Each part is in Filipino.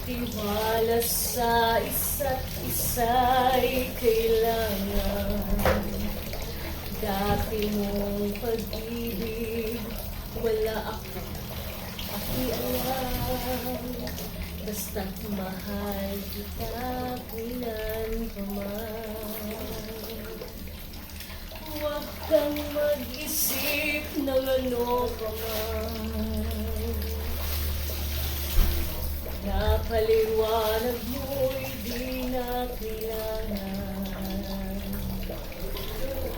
Tiwala sa isa't isa'y kailangan. Dati mong pag-ibig, wala ako pakialam. Basta't mahal kita kailanman. Huwag kang mag-isip ng ano pa man. Napaliwanag mo'y di na kailangan.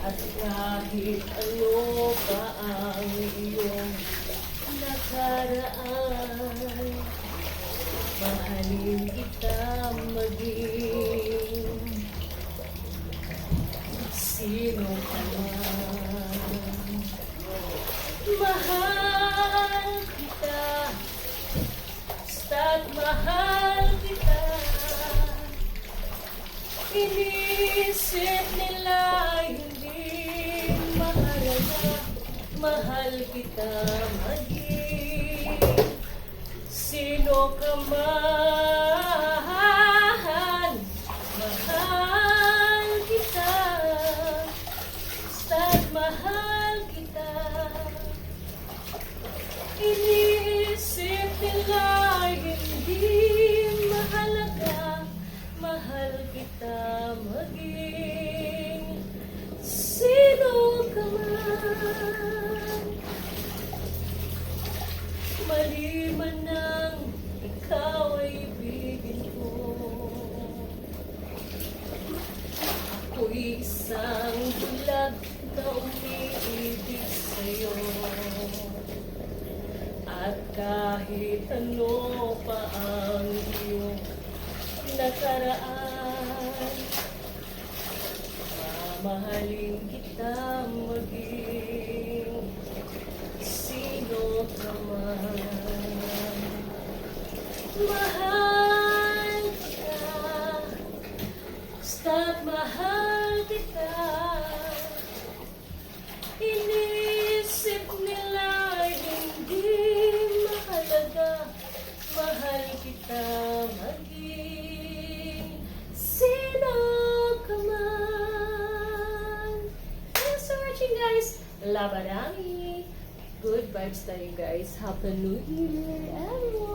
At kahit ano pa ang iyong nakaraan, mahalin kita maging sino ka man. Mahal kita, basta't mahal kita. Inisip nila hindi mahalaga, mahal kita maging sino ka man. Mahal kita, basta't mahal kita. Inisip nila hindi mahalaga, mahal kita maging sino ka man. Maliban ng ikaw ay ibigin ko, ako'y isang bulag na umiibig sa'yo. At kahit ano pa ang iyong nakaraan, mamahalin kita maging sino ka man. Mahal kita, basta't mahal kita. Inisip nila hindi mahalaga, mahal kita maging sino ka man. Thanks for watching, guys. Labarami. Good vibes tayo, guys. Happy New Year, everyone.